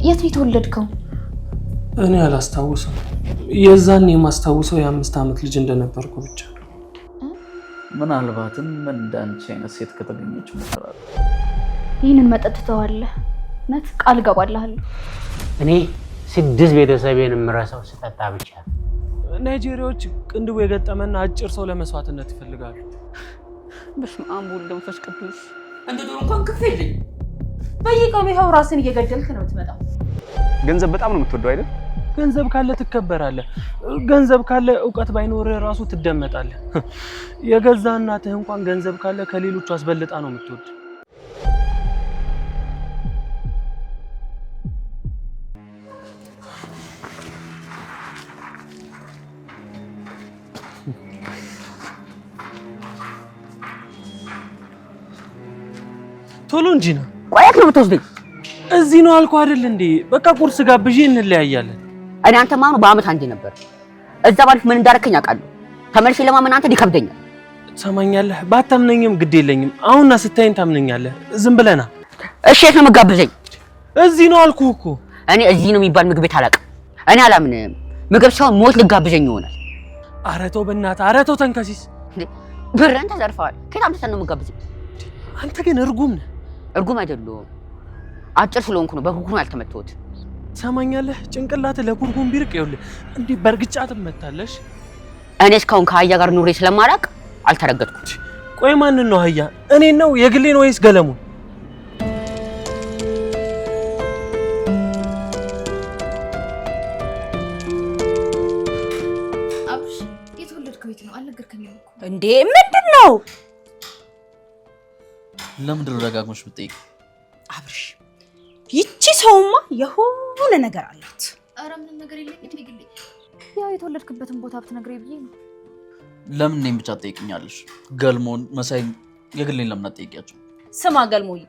የት ነው የተወለድከው? እኔ አላስታውስም። የዛን የማስታውሰው የ5 ዓመት ልጅ እንደነበርኩ ብቻ። ምናልባትም እንዳንቺ አይነት ሴት ከተገኘች ሞክራለሁ። ይህንን መጠጥ ትተዋለህ? ነት ቃል ገባልሃለሁ። እኔ 6 ቤተሰቤን የምረሳው ስጠጣ ብቻ። ናይጄሪያዎች ቅንድቡ የገጠመና አጭር ሰው ለመስዋዕትነት ይፈልጋሉ። በስመ አብ ወወልድ ወመንፈስ ቅዱስ። እንደ ዶሮ እንኳን ክፍ የለኝ። በየቀኑ ይኸው ራስን እየገደልክ ነው የምትመጣው። ገንዘብ በጣም ነው የምትወደው አይደል? ገንዘብ ካለ ትከበራለህ። ገንዘብ ካለ ዕውቀት ባይኖርህ ራሱ ትደመጣለህ። የገዛ እናትህ እንኳን ገንዘብ ካለ ከሌሎቹ አስበልጣ ነው የምትወድ። ቶሎ እንጂ ነው። ቆየት ነው የምትወስደኝ? እዚህ ነው አልኩህ አይደል እንዴ? በቃ ቁርስ ጋብዤ እንለያያለን። እኔ አንተ ማኑ በአመት አንዴ ነበር። እዛ ባልፍ ምን እንዳረከኝ አውቃለሁ። ተመልሼ ለማመን አንተ ይከብደኛል። ትሰማኛለህ? ባታምነኝም ግድ የለኝም። አሁንና ስታይን ታምነኛለህ። ዝም ብለና። እሺ የት ነው የምጋብዘኝ? እዚህ ነው አልኩህ እኮ። እኔ እዚህ ነው የሚባል ምግብ ቤት አላውቅም። እኔ አላምንም። ምግብ ሳይሆን ሞት ልጋብዘኝ ይሆናል። ኧረ ተው በእናትህ፣ ኧረ ተው ተንከሲስ። ብርህን ተዘርፈዋል። ከየት አምጥተህ ነው የምጋብዘኝ? አንተ ግን እርጉም ነህ። እርጉም አይደለሁም። አጭር ስለሆንኩ ነው በኩርኩም ያልተመታሁት። ትሰማኛለህ? ጭንቅላትህ ለኩርኩም ቢርቅ ይኸውልህ እንዴ በርግጫ ትመታለሽ። እኔ እስካሁን ከአህያ ጋር ኑሬ ስለማላውቅ አልተረገጥኩት። ቆይ ማንን ነው አህያ? እኔን ነው የግሌን ወይስ ገለሙን? አብሽ የተወለድከው የት ነው? አልነገርከኝም እኮ። እንዴ ምንድን ነው? ለምንድን ነው ደጋግመሽ የምትጠይቅ? አብርሽ ይቺ ሰውማ የሆነ ነገር አላት። ኧረ ምንም ነገር የለኝም። ይግሌ ያው የተወለድክበትን ቦታ ብትነግረኝ ብዬ ነው። ለምን እኔን ብቻ ትጠይቅኛለሽ? ገልሞን መሳይ የግሌን ለምን አትጠይቂያቸው? ስማ ገልሞይ፣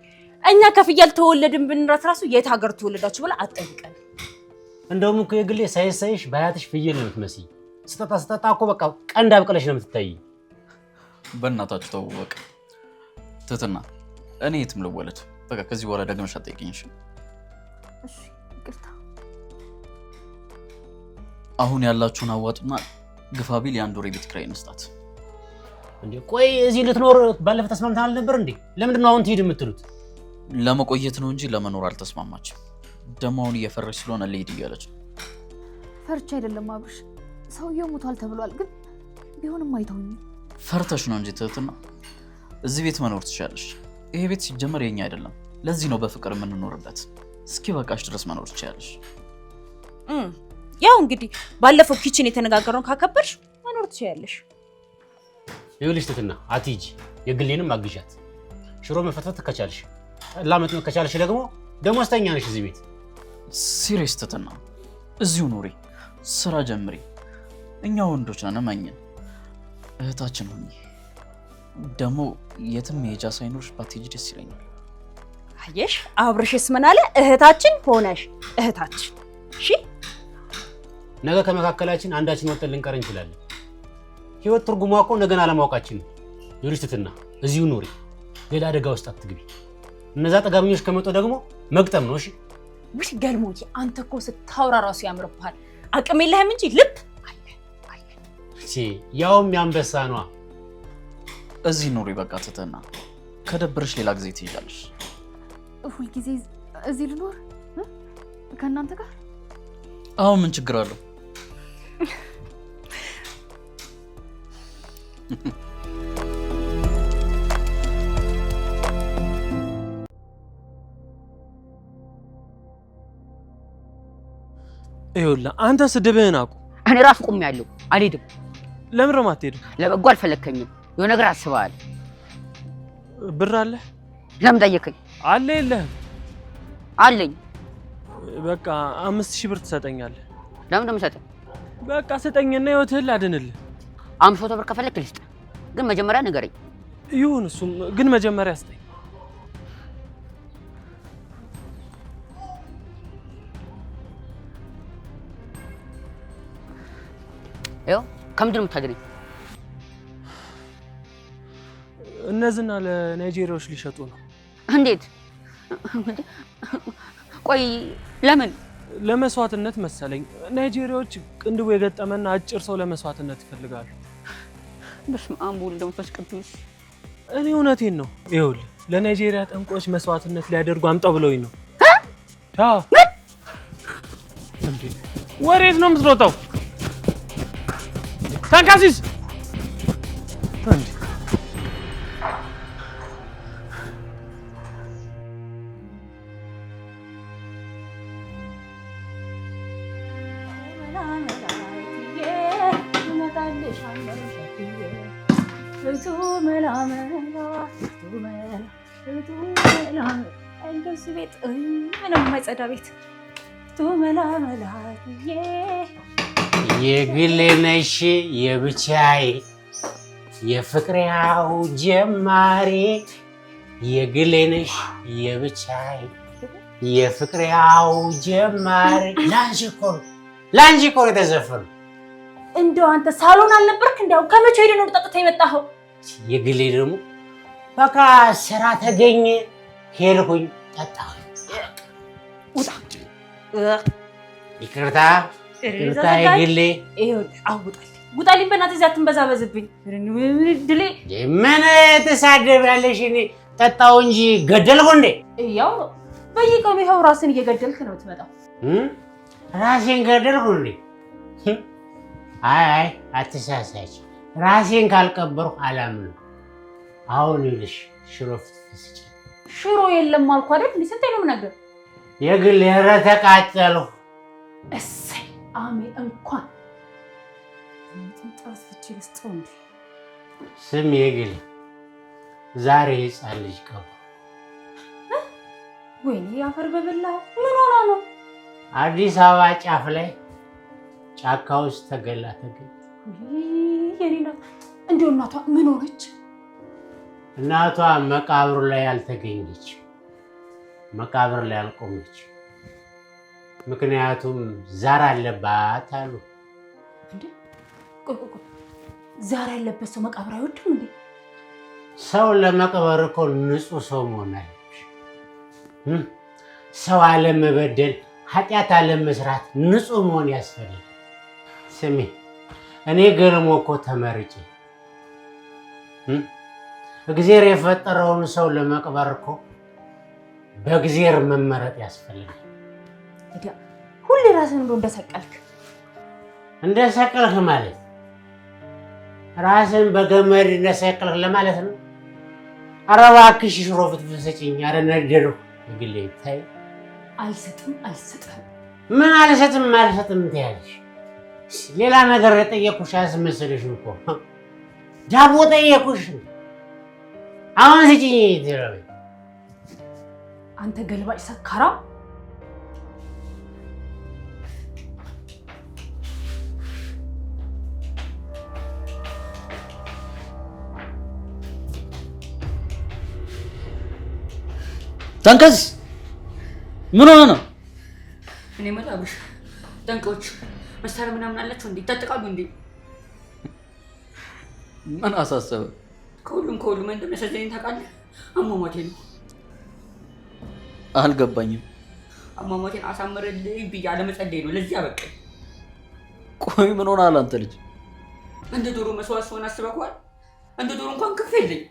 እኛ ከፍያል ተወለድን ብንራት ራሱ የት ሀገር ተወለዳችሁ ብላ አትጠይቀን። እንደውም እኮ የግሌ ሳይሳይሽ በአያትሽ ፍየል ነው የምትመስይ። ስጠጣ እኮ በቃ ቀንድ አብቀለሽ ነው የምትታይ። በእናታችሁ ተው በቃ። ትህትና እኔ የትም ልወለድ። በቃ ከዚህ በኋላ ደግመሽ አትጠይቂኝ እሺ? እሺ ይቅርታ። አሁን ያላችሁን አዋጡና ግፋ ቢል የ1 ወር የቤት ኪራይ እንስጣት። እንዴ ቆይ እዚህ ልትኖር ባለፈ ተስማምተን አልነበር እንዴ? ለምንድን ነው አሁን ትሄድ የምትሉት? ለመቆየት ነው እንጂ ለመኖር አልተስማማችም። ደግሞ አሁን እየፈረች ስለሆነ ልሄድ እያለች ነው። ፈርቻ አይደለም አብርሽ፣ ሰውየው ሞቷል ተብሏል። ግን ቢሆንም አይተውኝ። ፈርተሽ ነው እንጂ ትህትና። እዚህ ቤት መኖር ትችላለሽ። ይሄ ቤት ሲጀመር የኛ አይደለም። ለዚህ ነው በፍቅር የምንኖርበት። እስኪ በቃሽ ድረስ መኖር ትችላለሽ። ያው እንግዲህ ባለፈው ኪችን የተነጋገረውን ካከበርሽ መኖር ትችላለሽ። ይኸውልሽ ትህትና አትሂጂ። የግሌንም አግዣት። ሽሮ መፈትፈት ከቻልሽ፣ ጠላ መጥመቅ ከቻልሽ ደግሞ ደሞዝተኛ ነሽ እዚህ ቤት። ሲሪየስ ትህትና፣ እዚሁ ኑሪ፣ ስራ ጀምሪ። እኛ ወንዶች ነን እመኝን። እህታችን ሆኚ ደግሞ የትም መሄጃ ሳይኖርሽ ባትሄጂ ደስ ይለኛል። አየሽ አብርሽስ ምን አለ? እህታችን ሆነሽ እህታችን። እሺ ነገ ከመካከላችን አንዳችን ወጥተን ልንቀር እንችላለን። ህይወት ትርጉሟ እኮ ነገን አለማወቃችን ነው። ይኸውልሽ ትህትና እዚሁ ኑሪ፣ ሌላ አደጋ ውስጥ አትግቢ። እነዛ ጠጋብኞች ከመጡ ደግሞ መግጠም ነው። እሺ ውይ ገልሞዬ፣ አንተ እኮ ስታወራ ራሱ ያምርብሃል። አቅም የለህም እንጂ ልብ አለ። እሺ ያውም ያንበሳ ነዋ። እዚህ ኑሪ በቃ ትህትና። ከደብርሽ ሌላ ጊዜ ትሄጃለሽ። ሁልጊዜ እዚህ ልኖር ከእናንተ ጋር? አሁን ምን ችግር አለው? ይኸውልህ አንተ ስድብህን አቁም። እኔ ራሱ ቆሜያለሁ፣ አልሄድም። ለምን ነው የማትሄደው? ለበጎ አልፈለከኝም። የሆነ ነገር አስበሃል። ብር አለ? ለምን ጠየቀኝ? አለ የለህም? አለኝ። በቃ 5000 ብር ትሰጠኛለህ። ለምን እንደምሰጠኝ? በቃ ስጠኝና ህይወትህን ላድንልህ። 500 ብር ከፈለክ ልስጥ፣ ግን መጀመሪያ ንገረኝ። ይሁን፣ እሱም ግን መጀመሪያ ስጠኝ። ይኸው ከምንድን ነው የምታድነኝ? እነዚህና ለናይጄሪያዎች ሊሸጡ ነው። እንዴት? ቆይ ለምን? ለመስዋዕትነት መሰለኝ። ናይጄሪያዎች ቅንድቡ የገጠመና አጭር ሰው ለመስዋዕትነት ይፈልጋሉ። በስመ አብ ወወልድ ወመንፈስ ቅዱስ። እኔ እውነቴን ነው። ይኸውልህ ለናይጄሪያ ጠንቋዮች መስዋዕትነት ሊያደርጉ አምጣው ብለውኝ ነው። አዎ። እንዴ ወዴት ነው የምትሮጠው? ታንካሲስ እንዴ የማይጸዳ ቤት የግሌ ነሽ የብቻዬ የፍቅሬው ጀማሪ የግሌ ነሽ የብቻዬ የፍቅሬው ጀማሪ ላንቺ እኮ ነው የተዘፈነው። እንደው አንተ ሳሎን አልነበርክ? እንደው ከመቼ ሄደህ ነው ጠጥተህ የመጣኸው? የግሌ ደግሞ በቃ ስራ ተገኘ ሄድኩኝ ጠጣሁ። ውጣ ይቅርታ የግሌ ውጣልኝ በእናትህ እዚያ አትንበዛበዝብኝ። ድሌ ምን ትሳደቢያለሽ? እኔ ጠጣሁ እንጂ ገደልኩ እንዴ? ያው በየቀኑ ይኸው ራስን እየገደልክ ነው የምትመጣው። ራሴን ገደልኩ እንዴ? አይ አትሳሳች። ራሴን ካልቀበርኩ አላምንም። አሁን ይልሽ ሽሮ ፍትፍት ስጪ። ሽሮ የለም አልኩ አይደል? ስንቴ ነው የምነግርህ? የግል ኧረ ተቃጠልሁ። እሰይ አሜን። እንኳን ጥንጣስ ፍቺ ልስጠው እንዴ? ስም የግል ዛሬ ሕፃን ልጅ ቀቡ። ወይኔ አፈር በበላው። ምን ሆና ነው? አዲስ አበባ ጫፍ ላይ ጫካ ውስጥ ተገላ ተገኘ። የኔ እናት እንደው እናቷ ምን ሆነች? እናቷ መቃብሩ ላይ አልተገኘች፣ መቃብር ላይ አልቆመች። ምክንያቱም ዛር አለባት አሉ። እንዴ ዛር ያለበት ሰው መቃብር አይወድም እንዴ? ሰው ለመቅበር እኮ ንጹህ ሰው መሆን አለብሽ። ሰው አለመበደል፣ ኃጢአት አለመስራት ንጹህ መሆን ያስፈልጋል። ስሚ እኔ ገልሞ እኮ ተመርጬ እግዚአብሔር የፈጠረውን ሰው ለመቅበር እኮ በእግዚአብሔር መመረጥ ያስፈልጋል። ሁሌ ራስን እንደሰቀልክ ማለት ራስን በገመድ እንደሰቀልክ ለማለት ነው። ኧረ እባክሽ ሽሮ ፍትፍት ስጪኝ። ኧረ ነደድኩ። ግሌ ታይ አልሰጥም። ምን አልሰጥም ትያለሽ? ሌላ ነገር የጠየኩሽ አስመሰለሽ እኮ ዳቦ ጠየኩሽ። አሁን ስጪኝ ትረበኝ። አንተ ገልባጭ ሰካራ። ታንከስ ምን ሆነ ነው? እኔ መጣብሽ ጠንቆች መሳሪያ ምናምን አላቸው እንዴ? ይታጠቃሉ እንዴ? ምን አሳሰበ? ከሁሉም እንደሚያሳዝነኝ ታውቃለህ? አሟሟቴ ነው። አልገባኝም። አሟሟቴን አሳምርልኝ ብዬ አለመጸለይ ነው ለዚህ አበቃኝ። ቆይ ምን ሆነሃል አንተ ልጅ? እንደ ዶሮ መስዋዕት ስሆን አስበኸዋል? እንደ ዶሮ እንኳን ክፍ የለኝ።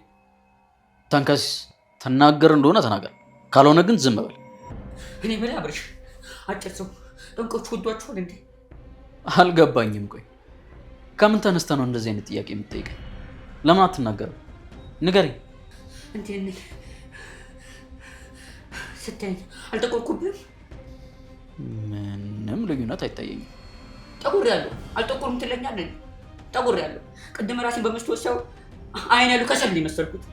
ታንከስ ተናገር እንደሆነ ተናገር፣ ካልሆነ ግን ዝም በል። እኔ በላ አብርሽ አጭር ሰው ጠንቆች ወዷቸዋል እንዴ? አልገባኝም። ቆይ ከምን ተነስተህ ነው እንደዚህ አይነት ጥያቄ የምትጠይቀኝ? ለምን አትናገርም? ንገረኝ። እንዴ ስትኝ አልጠቆርኩብህም? ምንም ልዩነት አይታየኝም። ጠቁሬያለሁ። አልጠቆርም ትለኛለህ? ጠቁሬያለሁ። ቅድም ራሴን በመስታወት ሳየው አይን ያሉ ከሰል መሰልኩት።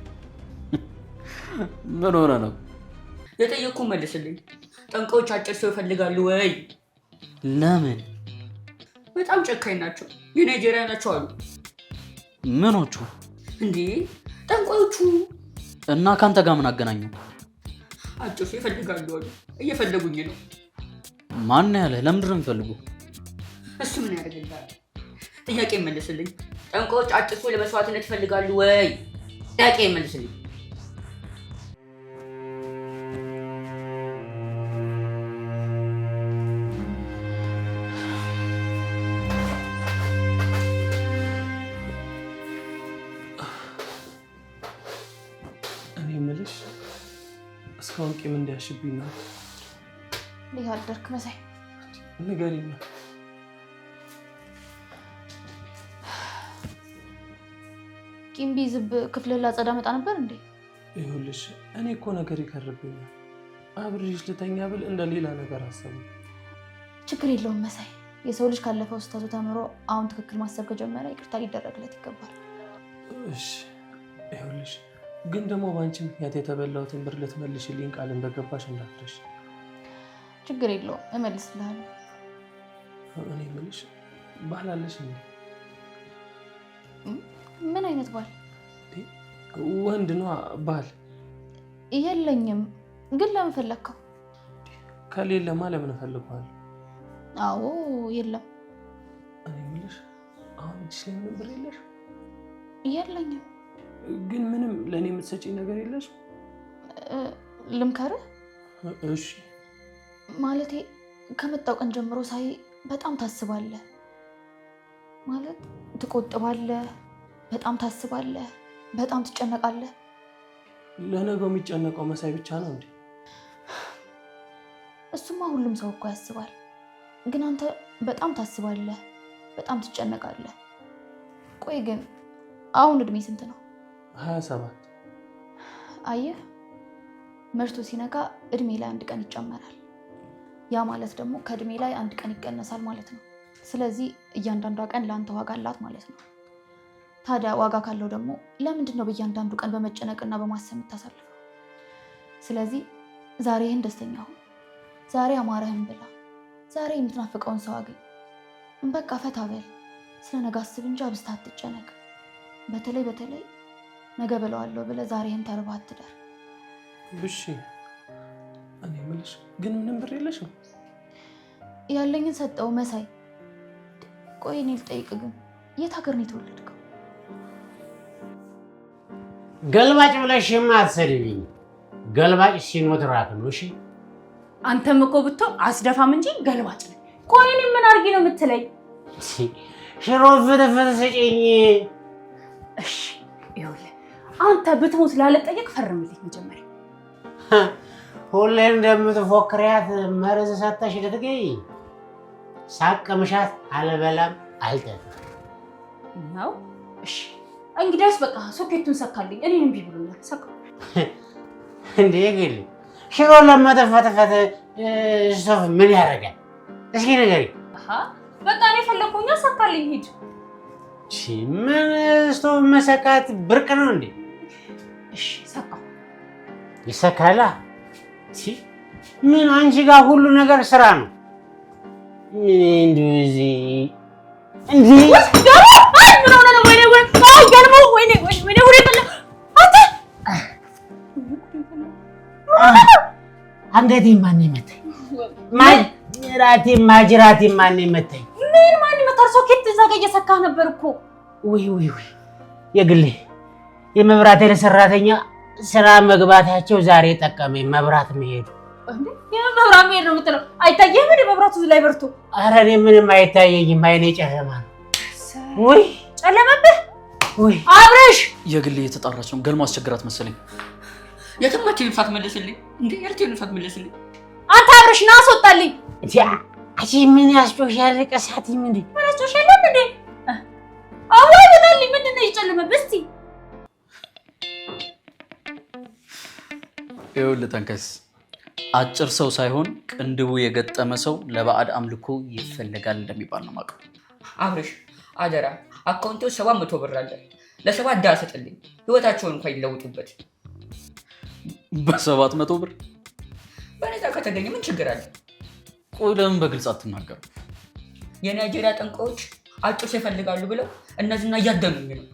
ምን ሆነ ነው? የጠየቅኩህን መልስልኝ። ጠንቋዮች አጭር ሰው ይፈልጋሉ ወይ? ለምን? በጣም ጨካኝ ናቸው። የናይጄሪያ ናቸው አሉ። ምኖቹ? እንዴ ጠንቋዮቹ። እና ካንተ ጋር ምን አገናኘው? አጭር ሰው ይፈልጋሉ አሉ። እየፈለጉኝ ነው። ማን ያለ? ለምንድን ነው የሚፈልጉ? እሱ ምን ያደርግልሃል? ጥያቄ መልስልኝ። ጠንቋዮች አጭር ሰው ለመስዋዕትነት ይፈልጋሉ ወይ? ጥያቄ መልስልኝ። እስካሁን ቂም እንዲያሽብኝ ነው። እንዴት አደርክ መሳይ? ንገሪኝ። ቂም ቢይዝብ ክፍልህ ላጸዳ መጣ ነበር እንዴ? ይኸውልሽ እኔ እኮ ነገር ይከርብኛል። አብሬሽ ልተኛ ብል እንደ ሌላ ነገር አሰቡ። ችግር የለውም መሳይ። የሰው ልጅ ካለፈው ስህተቱ ተምሮ አሁን ትክክል ማሰብ ከጀመረ ይቅርታ ሊደረግለት ይገባል። እሺ ይኸውልሽ ግን ደግሞ በአንቺ ምክንያት የተበላሁትን ብር ልትመልሽልኝ ቃል እንደገባሽ እንዳትረሽ። ችግር የለውም እመልስልሃለሁ። እኔ የምልሽ ባል አለሽ እንዴ? ምን አይነት ባል? ወንድ ነው ባል? የለኝም። ግን ለምን ፈለግከው? ከሌለማ ለምን እፈልገዋለሁ? አዎ የለም። እኔ የምልሽ አሁን እጅሽ ላይ ምንም ብር የለሽ? የለኝም። ግን ምንም ለእኔ የምትሰጪኝ ነገር የለሽ? ልምከርህ? እሺ። ማለቴ ከመጣው ቀን ጀምሮ ሳይ በጣም ታስባለህ። ማለት ትቆጥባለህ፣ በጣም ታስባለህ፣ በጣም ትጨነቃለህ። ለነገው የሚጨነቀው መሳይ ብቻ ነው እንዴ? እሱማ ሁሉም ሰው እኮ ያስባል። ግን አንተ በጣም ታስባለህ፣ በጣም ትጨነቃለህ። ቆይ ግን አሁን እድሜ ስንት ነው? 27። አየህ መሽቶ ሲነጋ እድሜ ላይ 1 ቀን ይጨመራል። ያ ማለት ደግሞ ከእድሜ ላይ 1 ቀን ይቀነሳል ማለት ነው። ስለዚህ እያንዳንዷ ቀን ለአንተ ዋጋ አላት ማለት ነው። ታዲያ ዋጋ ካለው ደግሞ ለምንድን ነው በእያንዳንዱ ቀን በመጨነቅና በማሰብ የምታሳልፈው? ስለዚህ ዛሬህን ደስተኛ ሁን። ዛሬ አማረህን ብላ። ዛሬ የምትናፍቀውን ሰው አግኝ። በቃ ፈታ በል። ስለ ነገ አስብ እንጂ አብዝተህ አትጨነቅ። በተለይ ነገ በለዋለሁ ብለህ ዛሬህን ተርበህ አትደር። እሺ እኔ የምልሽ ግን ምንም ብር የለሽም? ያለኝን ሰጠው መሳይ። ቆይ እኔ ልጠይቅ ግን የት ሀገር ነው የተወለድከው? ገልባጭ ብለሽማ አትሰድቢኝ። ገልባጭ ሲኖትራክ ነው። እሺ አንተም እኮ ብትሆን አስደፋም እንጂ ገልባጭ ነህ። ቆይ እኔ ምን አድርጊ ነው የምትለኝ? ሽሮ ፍትፍት ስጪኝ። እሺ ይኸውልህ አንተ ብትሞት ላለጠየቅ ፈርምልኝ መጀመሪያ። ሁሌ እንደምትፎክሪያት መርዝ ሰተሽ ልትገኝ። ሳቅምሻት አልበላም አልጠጣም ነው። እሺ እንግዲያስ በቃ ሶኬቱን ሰካልኝ። እኔ እምቢ ብሎኛል። ሰካ እንዴ ግን ሽሮ ለመተፈተፈት ስቶፍ ምን ያደርጋል? እስኪ ንገሪኝ። በቃ እኔ ፈለኩኛ ሰካልኝ። ሂድ። እሺ ምን ስቶፍ መሰካት ብርቅ ነው እንዴ? እሺ ሰካ ይሰካላ። እሺ ምን አንቺ ጋር ሁሉ ነገር ስራ ነው። እንደዚህ እንዴ ምን ሆነ ነው? ወይኔ ገርመው። ወይኔ አንተ አንገቴ ማን ይመታኝ? ማጅራቴ ማን ይመታኝ? ምን ማን ይመታል? ሶኬት እዛ ጋር እየሰካህ ነበር እኮ። ውይ የግሌ የመብራት ሰራተኛ ስራ መግባታቸው ዛሬ ጠቀመኝ። መብራት መሄዱ እንዴ? የመብራት መሄድ ነው የምትለው? አይታየህም እንዴ መብራቱ ላይ በርቶ? ኧረ እኔ ምንም አይታየኝም። አይኔ ጨለማ ነው። ውይ ጨለመብህ? ውይ አብረሽ የግሌ የተጣራች ነው። ገልሞ አስቸግራት መሰለኝ። የትማችን ልፋት መልስልኝ እንዴ! የልቴን ልፋት መልስልኝ። አንተ አብረሽ ና አስወጣልኝ። አቺ ምን ያስጮሻል? ቀሳቲም እንዴ ምን ያስጮሻል እንዴ? አዋ ወጣልኝ። ምንድነው የጨለመብህ? እስቲ ይኸውልህ ተንከስ፣ አጭር ሰው ሳይሆን ቅንድቡ የገጠመ ሰው ለባዕድ አምልኮ ይፈለጋል እንደሚባል ነው የማውቀው። አብረሽ አደራ አካውንቴ 700 ብር አለ። ለ7 ዳ ሰጥልኝ። ህይወታቸውን እንኳን ይለውጡበት። በ700 ብር በነፃ ከተገኘ ምን ችግር አለ? ቆይ ለምን በግልጽ አትናገሩ? የናይጄሪያ ጠንቋዮች አጭር ሰው ይፈልጋሉ ብለው እነዚህና እያደኑኝ ነው።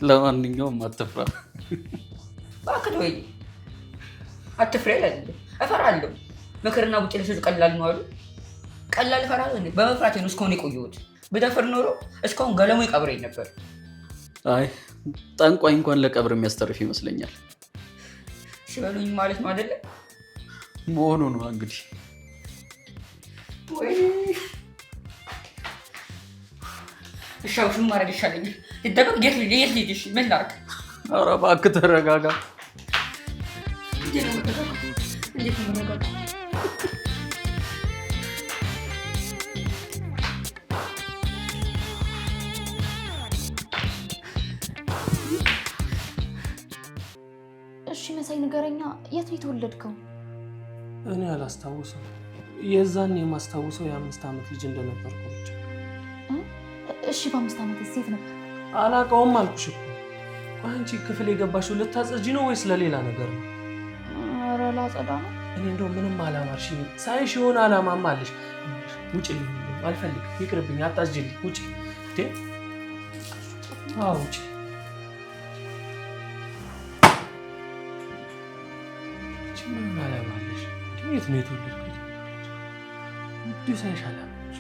ለማንኛውም አትፍራ። እባክህ ወይ አትፍራ ይላል። እፈራለሁ። ምክርና ውጭ ለሰው ቀላል ነው አሉ። ቀላል እፈራለሁ እንዴ? በመፍራቴ ነው እስካሁን የቆየሁት። ብደፍር ኖሮ እስካሁን ገለሙ ይቀብረኝ ነበር። አይ ጠንቋይ እንኳን ለቀብር የሚያስተርፍ ይመስለኛል። ሲበሉኝ ማለት ነው አይደለ? መሆኑ ነው እንግዲህ። ወይ እሻው ምን ማድረግ ይሻለኛል? ልደበቅ? የት ልሂድ? ምን ላድርግ? ኧረ እባክህ ተረጋጋ። እሺ መሳይ ንገረኛ፣ የት ነው የተወለድከው? እኔ አላስታውሰው። የዛን የማስታውሰው የ5 ዓመት ልጅ እንደነበርኩ ብቻ። እሺ በ5 ዓመት ሴት ነበር? አላውቀውም አልኩሽ እኮ። አንቺ ክፍል የገባሽው ልታጸጂ ነው ወይስ ለሌላ ነገር ነው? ኧረ ላጸዳ ነው። እኔ እንደው ምንም አላማርሽኝ። ሳይሽ የሆነ አላማማ አለሽ። ውጭልኝ። አልፈልግም፣ ይቅርብኝ፣ አታስጅልኝ። ውጭ እንዴ! አዎ ውጭ። ምን አላማ አለሽ? የት ነው የተወለድኩት? እንዲሁ ሳይሽ አላማሽ።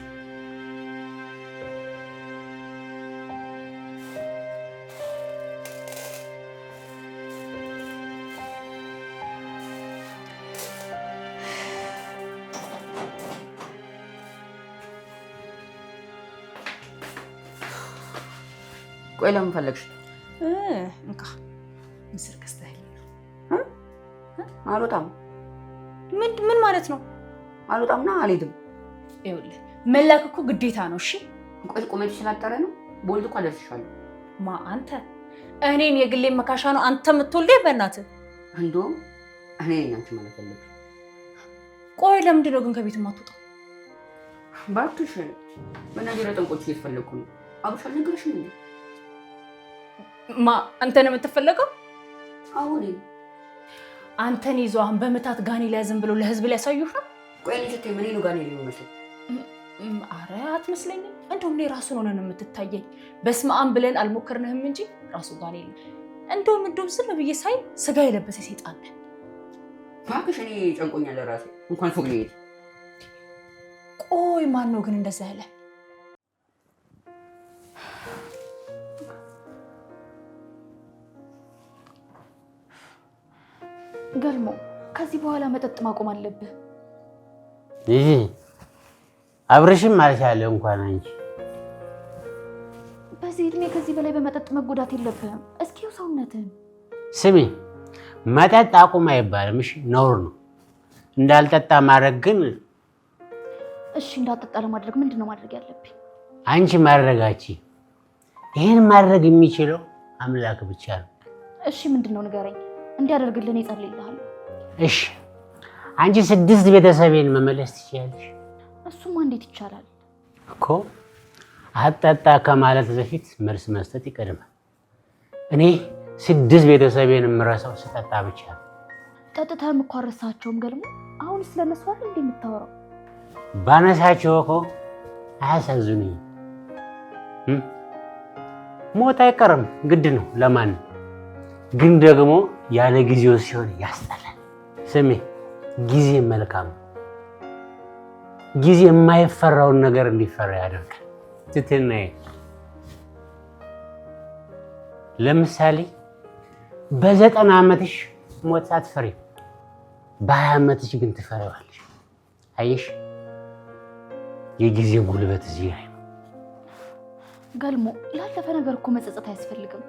ቆይ ለምን ፈለግሽ? እንካ ምስር ገዝተህ አልወጣም። ምን ማለት ነው? አልወጣምና አልሄድም። ይኸውልህ መላክ እኮ ግዴታ ነው። እሺ ቆይ ቁመት ስላጠረ ነው። በወልድ እኮ አደርስሻለሁ። ማ አንተ እኔን የግሌን መካሻ ነው አንተ የምትወልደኝ? በእናትህ እንደውም እኔ ነኝ አንቺ ማለት ያለብሽ። ቆይ ለምንድን ነው ግን ከቤት የማትወጣው? እባክሽ በነገር ጠንቆች እየተፈለግኩ ነው። አብሽ አልነገረሽም እንዴ? ማ አንተ ነው የምትፈለገው? አሁን አንተን ይዞ አሁን በመታት ጋኔል ያዝም ብሎ ለህዝብ ሊያሳዩህ ነው? ቆይ ልጅ ተይ ምን ነው ጋኔል የሚመስል? አረ አትመስለኝም። እንደውም እኔ ራሱን ሆነን የምትታየኝ። በስመ አብ ብለን አልሞከርንህም እንጂ ራሱ ጋኔል ነው። እንደውም ዝም ብዬ ሳይ ስጋ የለበሰ ሰይጣን ነህ። እባክሽ እኔ ጨንቆኛል ራሴ እንኳን ፎቅ ልሄድ። ቆይ ማን ነው ግን እንደዛ ያለ? ገልሞ ከዚህ በኋላ መጠጥ ማቆም አለብህ። ይሄ አብረሽም ማለት ያለ እንኳን አንቺ በዚህ እድሜ ከዚህ በላይ በመጠጥ መጎዳት የለብህም። እስኪው ሰውነትህን ስሚ፣ መጠጥ አቁም አይባልም። እሺ ነውር ነው። እንዳልጠጣ ማድረግ ግን እሺ፣ እንዳልጠጣ ለማድረግ ምንድነው ማድረግ ያለብኝ? አንቺ ማድረጋቺ ይሄን ማድረግ የሚችለው አምላክ ብቻ ነው። እሺ ምንድነው ንገረኝ፣ እንዲያደርግልኝ እጸልይልሃለሁ። እሺ አንቺ 6 ቤተሰቤን መመለስ ትችያለሽ? እሱማ እንዴት ይቻላል እኮ አጠጣ ከማለት በፊት መልስ መስጠት ይቀድማል። እኔ 6 ቤተሰቤን የምረሳው ስጠጣ ብቻ ነው። ጠጥተህም እኮ አልረሳቸውም ገልሞ። አሁን ስለነሱ አይደል እንዴ የምታወራው? ባነሳቸው እኮ አያሳዝኑኝ። ሞት አይቀርም ግድ ነው ለማን ግን ደግሞ ያለ ጊዜው ሲሆን ያስጠላል። ስሜ ጊዜ መልካም ነው። ጊዜ የማይፈራውን ነገር እንዲፈራ ያደርጋል። ትትናዬ ለምሳሌ በ90 ዓመትሽ ሞት አትፈሪም፣ በ20 ዓመትሽ ግን ትፈሪዋለሽ። አየሽ የጊዜ ጉልበት እዚህ ላይ ነው። ገልሞ ላለፈ ነገር እኮ መጸጸት አያስፈልግም።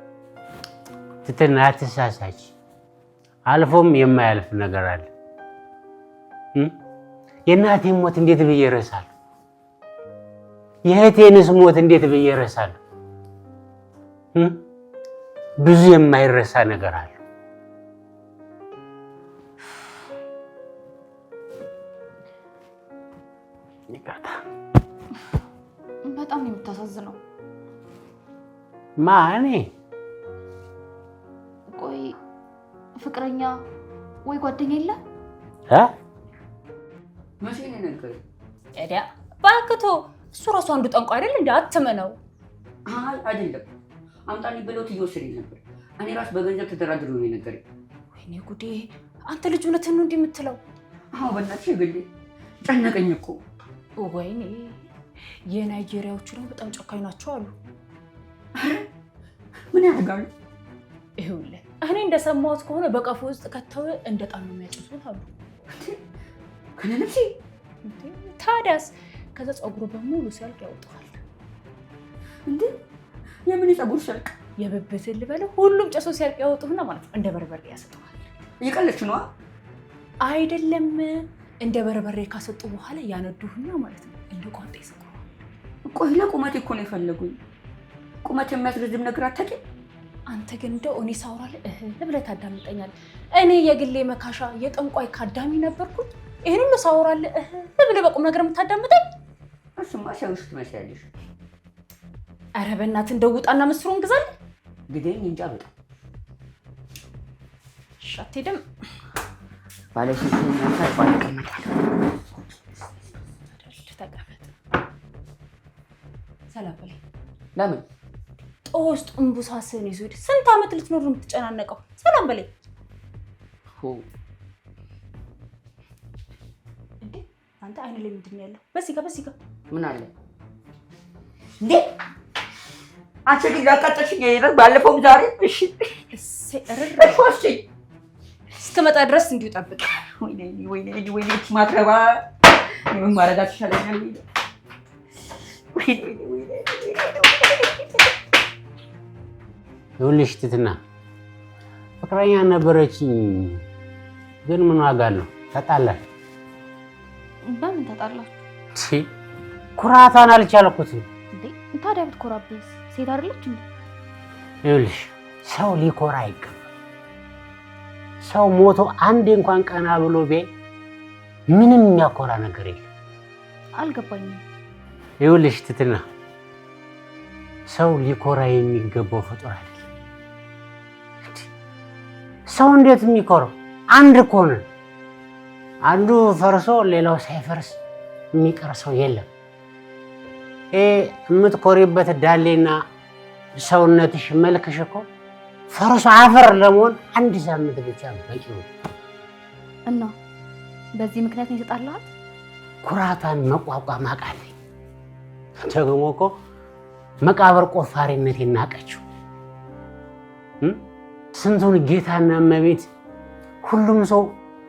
ትትና አትሳሳች። አልፎም የማያልፍ ነገር አለ። የእናቴን ሞት እንዴት ብዬ እረሳለሁ? የእህቴንስ ሞት እንዴት ብዬ እረሳለሁ? ብዙ የማይረሳ ነገር አለ። ይቅርታ። በጣም የምታሳዝነው። ማኔ ቆይ ፍቅረኛ ወይ ጓደኛ የለ? መቼ ነው ነገረኝ? ታዲያ ባክቶ እሱ ራሱ አንዱ ጠንቋ አይደል እንዴ? አትመነው። አይ አይደለም፣ አምጣልኝ ብሎት እየወሰደኝ ነበር። እኔ ራስ በገንዘብ ተደራድሮ ነው የነገረኝ። ወይኔ ጉዴ! አንተ ልጅ እውነትህን ነው እንዲህ የምትለው? አዎ በእናትሽ ግሌ ጨነቀኝ እኮ። ወይኔ የናይጄሪያዎቹ ደግሞ በጣም ጨካኝ ናቸው አሉ። ምን ያደርጋሉ? ይኸውልህ እኔ እንደሰማሁት ከሆነ በቀፎ ውስጥ ከተው እንደ ጣም ነው የሚያጭሱት አሉ። ከነነፍሴ ታዲያስ ከዛ ፀጉሩ በሙሉ ሲያልቅ ያወጣዋል። እንዴ የምን ፀጉር ሲያልቅ? የብብትን ልበለው ሁሉም ጨሶ ሲያልቅ ያወጡና ማለት ነው እንደ በርበሬ ያሰጠዋል። እየቀለድሽ ነዋ። አይደለም እንደ በርበሬ ካሰጡ በኋላ ያነዱህና ማለት ነው እንደ ቋንጣ ይሰቅለዋል። ቆይ ለቁመቴ እኮ ነው የፈለጉኝ። ቁመት የሚያስረዝም ነገር አታውቂም? አንተ ግን እንደው እኔ ሳውራልህ ብለህ ታዳምጠኛለህ። እኔ የግሌ መካሻ የጠንቋይ ካዳሚ ነበርኩት። ይሄን ሁሉ ሳውራልህ ብለህ በቁም ነገር የምታዳምጠኝ? እሱማ ሲያዩሽ ትመስያለሽ። ኧረ በእናትህ እንደው ውጣና ምስሩን ግዛልኝ። ግዴኝ እንጃ በጣም አትሄድም። ባለሽን ያንሳል ባለቀመጣል። ተቀመጥ። ሰላም በለኝ። ለምን ጦስ ጥንቡሳስን ይዞ ሄደ። ስንት ዓመት ልትኖር ነው የምትጨናነቀው? ሰላም በለኝ። እንዴ አንተ አይነ ላይ ምንድን ነው ያለው? በዚህ ጋር ምን አለ እንዴ? አንቺ ግን ያቃጠልሽኝ አይደል? ባለፈው ዛሬ እሺ እሺ እስክመጣ ድረስ እንዲሁ ጠብቅ። ወይኔ ማትረባ ምን ማረጋት ይሻለኛል? ይኸውልሽ ትትና ፍቅረኛ ነበረችኝ፣ ግን ምን ዋጋ አለው? ተጣላን። በምን ተጣላችሁ? ኩራቷን አልቻልኩትም። እንዴ ታዲያ ብትኮራብስ ሴት አይደለች እንዴ? ይኸውልሽ ሰው ሊኮራ አይገባም። ሰው ሞቶ አንዴ እንኳን ቀና ብሎ ቢያይ ምንም የሚያኮራ ነገር የለም። አልገባኝም። ይኸውልሽ ትትና ሰው ሊኮራ የሚገባው ፍጡር አይደለም። ሰው እንዴት የሚኮራው? አንድ እኮ ነን። አንዱ ፈርሶ ሌላው ሳይፈርስ የሚቀር ሰው የለም። የምትኮሪበት ዳሌና ሰውነትሽ መልክሽ እኮ ፈርሶ አፈር ለመሆን 1 ሳምንት ብቻ በቂ ነው። እና በዚህ ምክንያት ነው የተጣላሁት? ኩራቷን መቋቋም አቃተኝ። ደግሞ እኮ መቃብር ቆፋሪነት ይናቀችው ስንቱን ጌታና እመቤት ሁሉም ሰው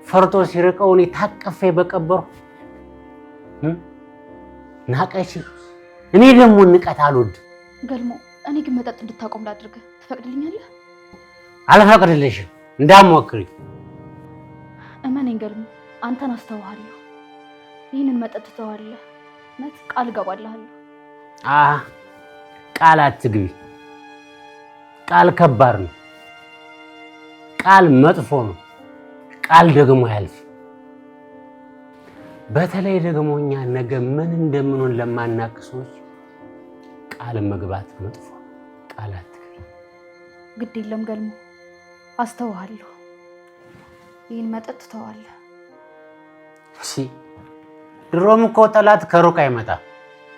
ፈርቶ ሲርቀው እኔ ታቀፌ በቀበርኩ ናቀች። እኔ ደግሞ ንቀት አልወድም። ገልሞ እኔ ግን መጠጥ እንድታቆም ላድርግ ትፈቅድልኛለህ? አልፈቅድልሽም፣ እንዳትሞክሪ። እመነኝ ገልሞ፣ አንተን አስተዋሃለሁ። ይህንን መጠጥ ትተዋለህ፣ እውነት ቃል እገባልሃለሁ። ቃል አትግቢ። ቃል ከባድ ነው። ቃል መጥፎ ነው። ቃል ደግሞ ያልፍ። በተለይ ደግሞ እኛ ነገ ምን እንደምንሆን ለማናውቅ ሰዎች ቃል መግባት መጥፎ ነው። ቃል አትግቢ። ግድ የለም ገልሞ፣ አስተዋሃለሁ። ይህን መጠጥ ትተዋለህ። ድሮም እኮ ጠላት ከሩቅ አይመጣም።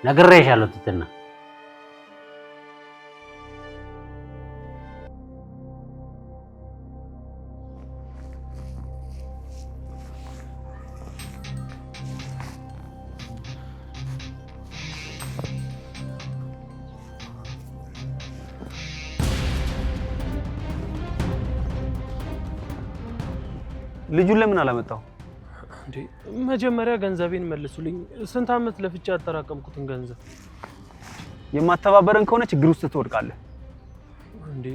ነግሬሻለሁ ትትና። ልጁን ለምን አላመጣው? እንዴ መጀመሪያ ገንዘቤን መልሱልኝ። ስንት ዓመት ለፍቻ ያጠራቀምኩትን ገንዘብ። የማተባበረን ከሆነ ችግር ውስጥ ትወድቃለህ። እንዴ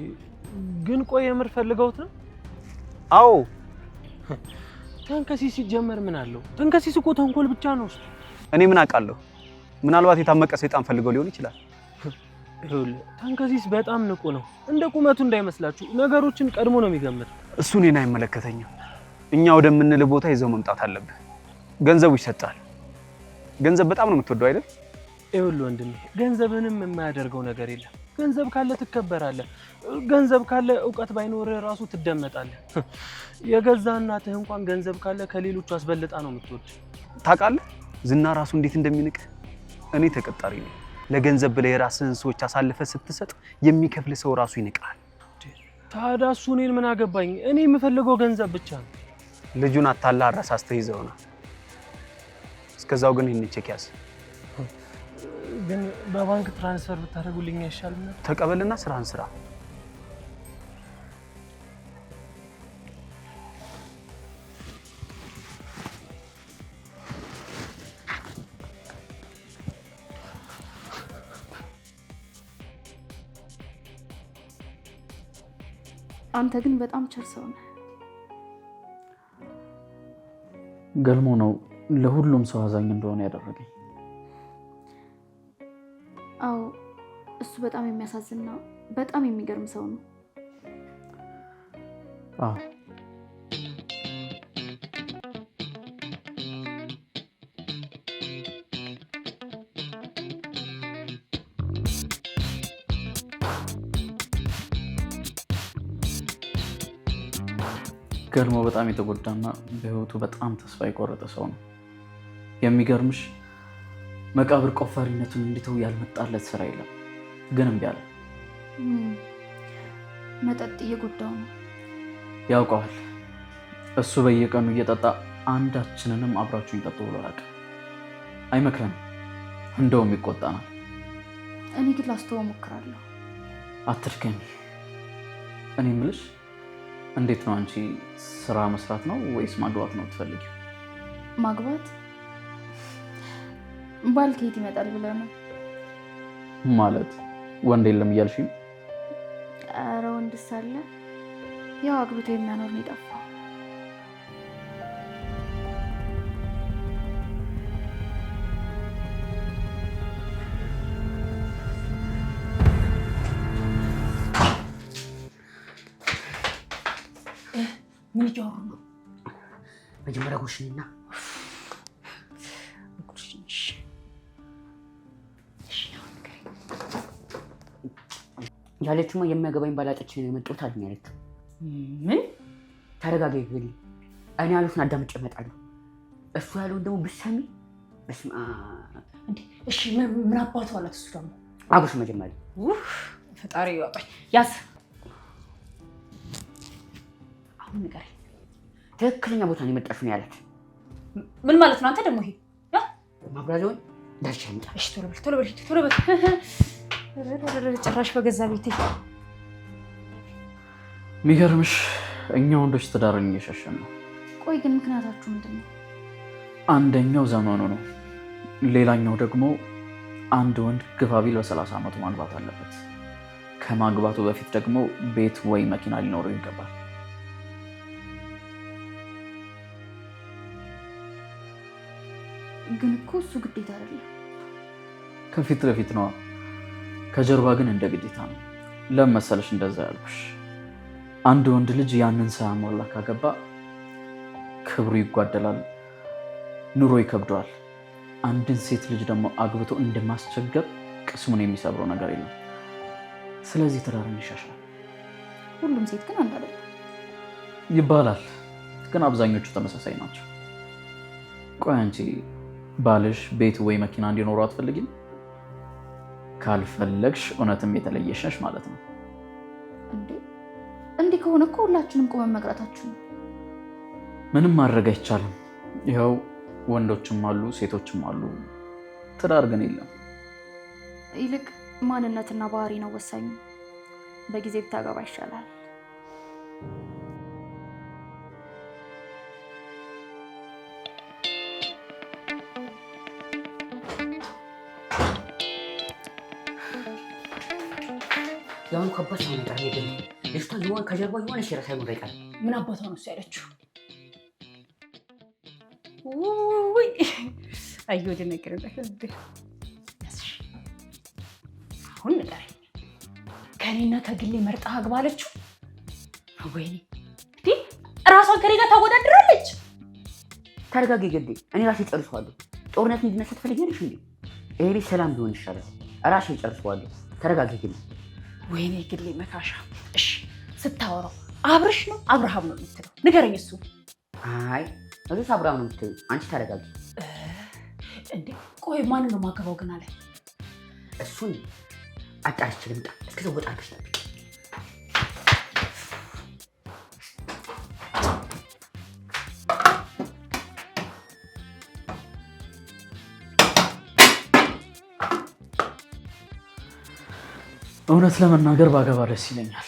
ግን ቆይ የምር ፈልገውት ነው? አዎ ተንከሲስ ሲጀመር ምን አለው? ተንከሲስ እኮ ተንኮል ብቻ ነው። እኔ ምን አውቃለሁ? ምናልባት የታመቀ ሰይጣን ፈልገው ሊሆን ይችላል። ይኸውልህ ተንከሲስ በጣም ንቁ ነው። እንደ ቁመቱ እንዳይመስላችሁ፣ ነገሮችን ቀድሞ ነው የሚገምት። እሱ እኔን አይመለከተኝም። እኛ ወደምንል ቦታ ይዘው መምጣት አለብህ። ገንዘቡ ይሰጣል። ገንዘብ በጣም ነው የምትወደው አይደል? ይኸውልህ ወንድሜ ገንዘብንም የማያደርገው ነገር የለም። ገንዘብ ካለ ትከበራለህ። ገንዘብ ካለ እውቀት ባይኖርህ ራሱ ትደመጣለህ። የገዛ እናትህ እንኳን ገንዘብ ካለ ከሌሎቹ አስበልጣ ነው የምትወድ። ታውቃለህ ዝና ራሱ እንዴት እንደሚንቅ። እኔ ተቀጣሪ ነኝ። ለገንዘብ ብለህ የራስህን ሰዎች አሳልፈህ ስትሰጥ የሚከፍል ሰው ራሱ ይንቃል። ታዲያ እሱ እኔን ምን አገባኝ? እኔ የምፈልገው ገንዘብ ብቻ ነው። ልጁን አታላ አረሳስተህ ይዘውና እስከዛው ግን ይህን ቼክ ያዝ። ግን በባንክ ትራንስፈር ብታደርጉልኝ አይሻልም? ተቀበልና ስራህን ስራ። አንተ ግን በጣም ቸር ሰው ነህ። ገልሞ ነው ለሁሉም ሰው አዛኝ እንደሆነ ያደረገኝ። አዎ እሱ በጣም የሚያሳዝንና በጣም የሚገርም ሰው ነው። አዎ ገልሞ በጣም የተጎዳና በህይወቱ በጣም ተስፋ የቆረጠ ሰው ነው። የሚገርምሽ መቃብር ቆፋሪነቱን እንዲተው ያልመጣለት ስራ የለም፣ ግን እምቢ አለ። መጠጥ እየጎዳው ነው። ያውቀዋል። እሱ በየቀኑ እየጠጣ አንዳችንንም አብራችሁኝ ጠጡ ብሎ አያውቅም። አይመክረንም፣ እንደውም ይቆጣናል። እኔ ግን ላስተወው እሞክራለሁ። አትድከሚ። እኔ የምልሽ እንዴት ነው አንቺ ስራ መስራት ነው ወይስ ማግባት ነው ትፈልጊው? ማግባት? ባል ከየት ይመጣል ብለህ ነው? ማለት ወንድ የለም እያልሽኝ? ኧረ ወንድስ አለ። ያው አግብቶ የሚያኖር ነው የጠፋው። ምን እያወሩ ነው? መጀመሪያ ጉርሽንና ያለችማ የሚያገባኝ ባላጠች ነው የመጣሁት አለኝ ያለችው። ምን? ተረጋጋ ይግል። እኔ ያሉትን አዳምጬ እመጣለሁ። እሱ ያለውን ደግሞ ብትሰሚ በስመ አብ። እንዴ እሺ ምን አባቱ አላት እሱ ደግሞ? አጉሽ መጀመሪያ ፈጣሪ ይወጣኝ። ያዝ አሁን ንገረኝ። ትክክለኛ ቦታ ነው የመጣሽው ነው ያላት። ምን ማለት ነው? አንተ ደግሞ ይሄ ማብራሪያውን ዳርቻ እንጣ። እሺ ቶሎ በል። ጭራሽ በገዛ ቤቴ። የሚገርምሽ እኛ ወንዶች ትዳርን እየሸሸን ነው። ቆይ ግን ምክንያታችሁ ምንድን ነው? አንደኛው ዘመኑ ነው። ሌላኛው ደግሞ አንድ ወንድ ግፋ ቢል በ30 ዓመቱ ማግባት አለበት። ከማግባቱ በፊት ደግሞ ቤት ወይ መኪና ሊኖረው ይገባል። ግን እኮ እሱ ግዴታ አይደለም። ከፊት ለፊት ነው፣ ከጀርባ ግን እንደ ግዴታ ነው። ለምን መሰለሽ እንደዛ ያልኩሽ? አንድ ወንድ ልጅ ያንን ሳያሟላ ካገባ ክብሩ ይጓደላል፣ ኑሮ ይከብደዋል። አንድን ሴት ልጅ ደግሞ አግብቶ እንደማስቸገር ቅስሙን የሚሰብረው ነገር የለም። ስለዚህ ትዳርን ይሻሻል። ሁሉም ሴት ግን አንድ አይደለም ይባላል፣ ግን አብዛኞቹ ተመሳሳይ ናቸው። ቆይ አንቺ ባልሽ ቤት ወይ መኪና እንዲኖረው አትፈልጊም? ካልፈለግሽ እውነትም የተለየሽ ነሽ ማለት ነው። እንዲህ ከሆነ እኮ ሁላችንም ቆመን መቅረታችን ነው። ምንም ማድረግ አይቻልም። ይኸው ወንዶችም አሉ ሴቶችም አሉ፣ ትዳር ግን የለም። ይልቅ ማንነትና ባህሪ ነው ወሳኙ። በጊዜ ብታገባ ይሻላል። ያሁኑ ከባድ ሰው ነገር ሄደ። ልጅቷ ይሆን ከጀርባ የሆነ ሽራ ሳይኖር አይቀርም። ምን አባቷ ነው እሱ ያለችው? ውይ አዩ ወደ ነገር እንዳይከብድ። አሁን ንገረኝ፣ ከኔና ከግሌ መርጣ አግባ አለችው? ወይኔ እንዴ እራሷን ከኔ ጋር ታወዳድራለች? ተረጋጊ ግዴ፣ እኔ ራሴ ጨርሰዋለሁ። ጦርነት እንዲነሳ ትፈልጊያለሽ እንዴ? ይሄ ልጅ ሰላም ቢሆን ይሻላል። ራሴ ጨርሰዋለሁ። ተረጋጊ ግዴ። ወይኔ ግሌ መካሻ። እሺ ስታወራው አብርሽ ነው አብርሃም ነው የምትለው? ንገረኝ። እሱ አይ እሱስ አብርሃም ነው የምትለው። አንቺ ተረጋጊ እንዴ። ቆይ ማንን ነው ማገባው ግን አለ? እሱን አጣርቼ ልምጣ። እስከዚያው ወጣ አድርገሽ ጠብቂ። እውነት ለመናገር ባገባ ደስ ይለኛል።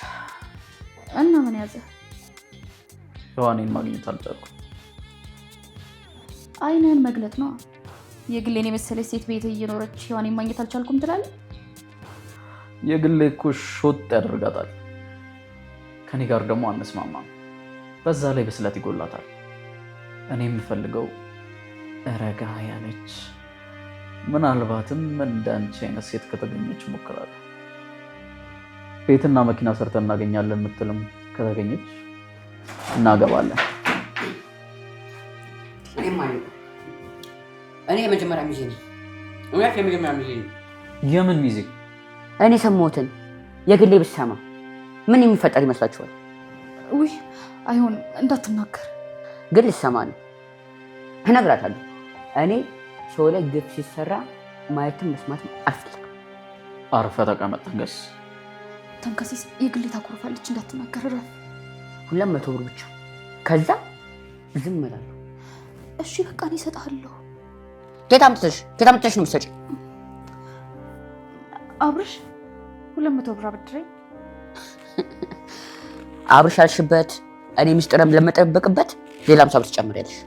እና ምን ያዘ? ሔዋኔን ማግኘት አልቻልኩም። አይንህን መግለጥ ነው። የግሌን የመሰለች ሴት ቤት እየኖረች ሔዋኔን ማግኘት አልቻልኩም ትላለህ? የግሌ እኮ ሾጥ ያደርጋታል። ከኔ ጋር ደግሞ አንስማማም። በዛ ላይ ብስለት ይጎላታል። እኔ የምፈልገው ረጋ ያለች ምናልባትም እንዳንቺ አይነት ሴት ከተገኘች እሞክራለሁ። ቤትና መኪና ሰርተን እናገኛለን የምትልም ከተገኘች እናገባለን። እኔ የመጀመሪያ ሚዜ ነኝ። እውነት የመጀመሪያ ሚዜ ነኝ። የምን ሚዜ? እኔ ሰማሁትን የግሌ ብሰማ ምን የሚፈጠር ይመስላችኋል? ውይ አይሆን እንዳትናገር። ግን ልሰማ ነው። እነግራታለሁ። እኔ ሰው ላይ ግፍ ሲሰራ ማየትም መስማት አልፈልግም። አርፈህ ተቀመጥ ተንከስ። ተንከሲስ የግሌ ታኮርፋለች፣ እንዳትናገር እረፍ። 200 ብር ብቻ፣ ከዛ ዝም እላለሁ። እሺ በቃ እኔ እሰጥሃለሁ። ከየት አምጥተሽ ነው የምትሰጪው? አብርሽ 200 ብር አበድረኝ። አብርሽ አልሽበት፣ እኔ ምስጢርም ለመጠበቅበት ሌላ 50 ብር ትጨምሪያለሽ።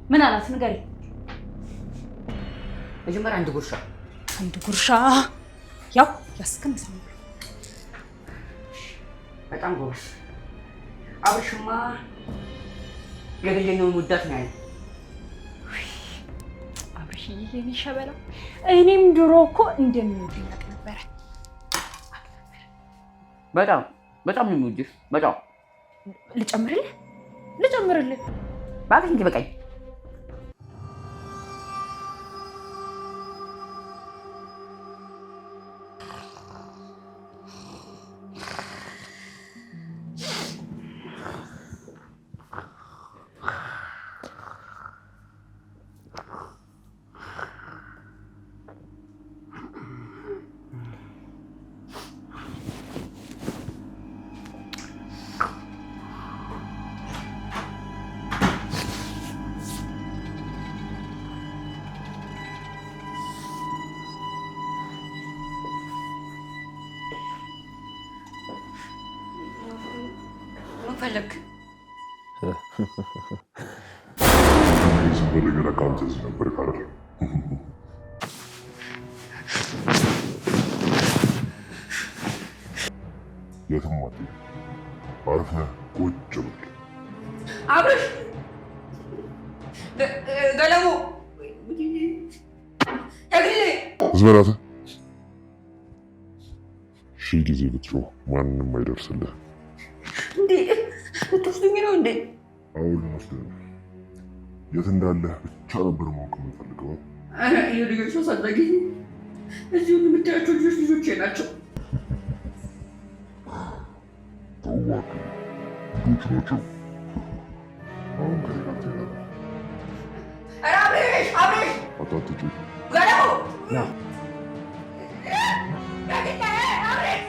ምን አላት ንገሪ። መጀመሪያ አንድ ጉርሻ ያው ያስከምስ ነው። በጣም ጎበዝ። አብርሽማ የግለኛውን ውዳት ነው ያለው። አብርሽ የኔ ሸበላ፣ እኔም ድሮ እኮ እንደሚወደኝ ነበረ። በጣም ነው የሚወድሽ። በጣም ልጨምርልህ ባክ እንጂ በቃኝ። ፈለግ እንደገና ካንተ እዚህ ነበር ካለ የትም አትሄድ፣ አርፈህ ቁጭ በል። አብርሽ ገለሙ ያግሌ ዝም በል። ሺህ ጊዜ ብትጮህ ማንም አይደርስልህ። እንዴ ልትወስዱኝ ነው እንዴ? አሁን ልንወስድህ ነው። የት እንዳለህ ብቻ ነበር ማወቅ የምንፈልገው። የልጆች አሳዳጊ እዚሁ የምታያቸው ልጆቼ ናቸው። ተው እባክህ፣ ልጆች ናቸው። አሁን ከኔ ጋር ትሄዳለህ። አብርሽ አታትጩህ። ገለሙ አብርሽ